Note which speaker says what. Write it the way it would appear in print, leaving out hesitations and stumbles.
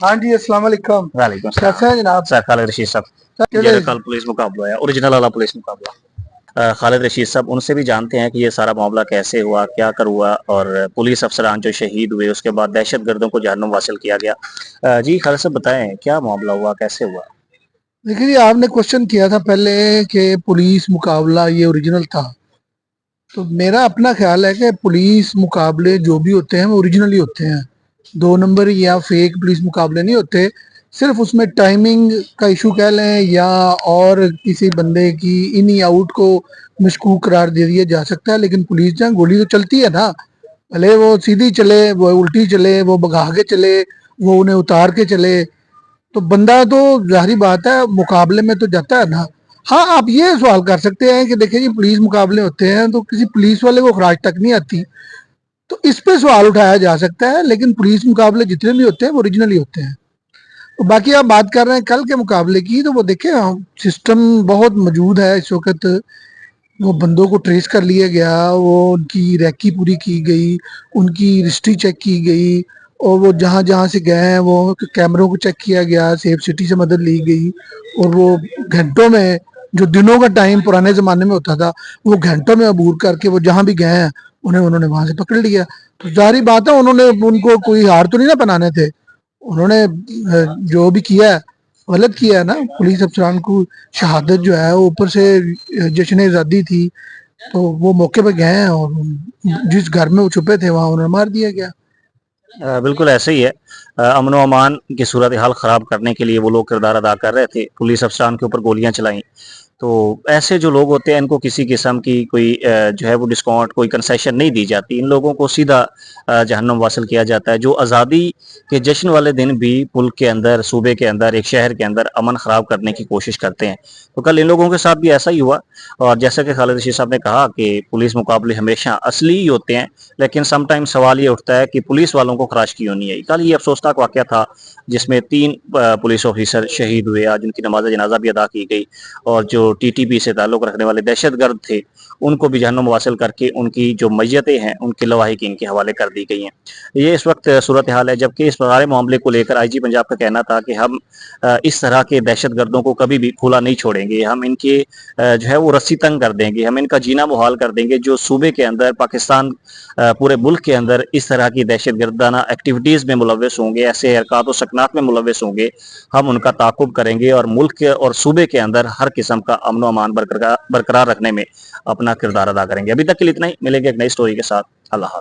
Speaker 1: हाँ जी, अस्सलाम वालेकुम।
Speaker 2: वालेकुम
Speaker 1: कैसे
Speaker 2: सलाम।
Speaker 1: हैं जनाब?
Speaker 2: सर खालिद रशीद साहब,
Speaker 1: केड़े?
Speaker 2: जेड़ा कल पुलिस मुकाबला है, ओरिजिनल वाला पुलिस मुकाबला। खालिद रशीद साहब, उनसे भी जानते हैं कि ये सारा मामला कैसे हुआ, क्या कर हुआ और पुलिस अफसरान जो शहीद हुए, उसके बाद दहशतगर्दों को जहन्नुम वासिल किया गया। जी खालिद साहब बताएं, क्या मामला हुआ, कैसे हुआ?
Speaker 1: देखिए जी, आपने क्वेश्चन किया था पहले कि पुलिस मुकाबला ये ओरिजिनल था। तो मेरा अपना ख्याल है कि पुलिस मुकाबले जो भी होते हैं वो ओरिजिनल ही होते हैं। 2 नंबर या फेक पुलिस मुकाबले नहीं होते। सिर्फ उसमें टाइमिंग का इशू कह लें या और किसी बंदे की इन या आउट को मशकूक करार दे दिया जा सकता है, लेकिन पुलिस जहाँ गोली तो चलती है ना। भले वो सीधी चले, वो उल्टी चले, वो भगा के चले, वो उन्हें उतार के चले, तो बंदा तो ज़ाहिर बात है मुकाबले में तो जाता है ना। हाँ, आप ये सवाल कर सकते हैं कि देखिए जी, पुलिस मुकाबले होते हैं तो किसी पुलिस वाले को खराज तक नहीं आती। तो इस पे सवाल उठाया जा सकता है, लेकिन पुलिस मुकाबले जितने भी होते हैं वो ओरिजिनल ही होते हैं। तो बाकी आप बात कर रहे हैं कल के मुकाबले की, तो वो देखें सिस्टम बहुत मौजूद है इस वक़्त। वो बंदों को ट्रेस कर लिया गया, वो उनकी रैकी पूरी की गई, उनकी हिस्ट्री चेक की गई और वो जहाँ-जहाँ से गए हैं वो कैमरों को चेक किया गया, सेफ सिटी से मदद ली गई और वो घंटों में, जो दिनों का टाइम पुराने ज़माने में होता था, वो घंटों में अबूर करके वो जहाँ भी गए हैं, उन्हें उन्होंने वहाँ से पकड़ लिया। तो ज़ाहिर बात है उन्होंने उनको कोई हार तो नहीं ना बनाने थे। उन्होंने जो भी किया है, गलत किया है ना। पुलिस अफसरान को शहादत जो है, ऊपर से जश्न आज़ादी थी, तो वो मौके पे गए हैं और जिस घर में वो छुपे थे वहाँ उन्हें मार दिया गया।
Speaker 2: बिल्कुल ऐसे ही है। अमन व अमान की सूरत हाल ख़राब करने के लिए वो लोग किरदार अदा कर रहे थे, पुलिस अफसरान के ऊपर गोलियां चलाई। तो ऐसे जो लोग होते हैं, इनको किसी किस्म की कोई जो है वो डिस्काउंट, कोई कंसेशन नहीं दी जाती। इन लोगों को सीधा जहन्नुम वासिल किया जाता है। जो आज़ादी के जश्न वाले दिन भी मुल्क के अंदर, सूबे के अंदर, एक शहर के अंदर अमन ख़राब करने की कोशिश करते हैं। तो कल इन लोगों के साथ भी ऐसा ही हुआ। और जैसा कि खालिद रशीद साहब ने कहा कि पुलिस मुकाबले हमेशा असली ही होते हैं, लेकिन समटाइम सवाल ये उठता है कि पुलिस वालों को खराज क्यों नहीं आई। कल ये अफसोसनाक वाक़या था जिसमें 3 पुलिस ऑफिसर शहीद हुए। आज उनकी नमाज जनाजा भी अदा की गई और जो टीटीपी से ताल्लुक़ रखने वाले दहशतगर्द थे, उनको भी जहन्नुम वासिल करके उनकी जो मैयतें हैं, उनकी लवाहिकीन के हवाले कर दी गई हैं। ये इस वक्त सूरत हाल है, जबकि इस सारे मामले को लेकर आईजी पंजाब का कहना था कि हम इस तरह के दहशतगर्दों को कभी भी खुला नहीं छोड़ेंगे। हम इनके जो है वो रस्सी तंग कर देंगे, हम इनका जीना मुहाल कर देंगे। जो सूबे के अंदर, पाकिस्तान पूरे मुल्क के अंदर इस तरह की दहशतगर्दाना एक्टिविटीज़ में मुलव्वस होंगे, ऐसे हरकत व सकनात में मुलव्वस होंगे, हम उनका ताक़ुब करेंगे और मुल्क और सूबे के अंदर हर किस्म का अमन व अमान बरकरार रखने में अपना किरदार अदा करेंगे। अभी तक के लिए इतना ही। मिलेंगे एक नई स्टोरी के साथ। अल्लाह हाफ़िज़।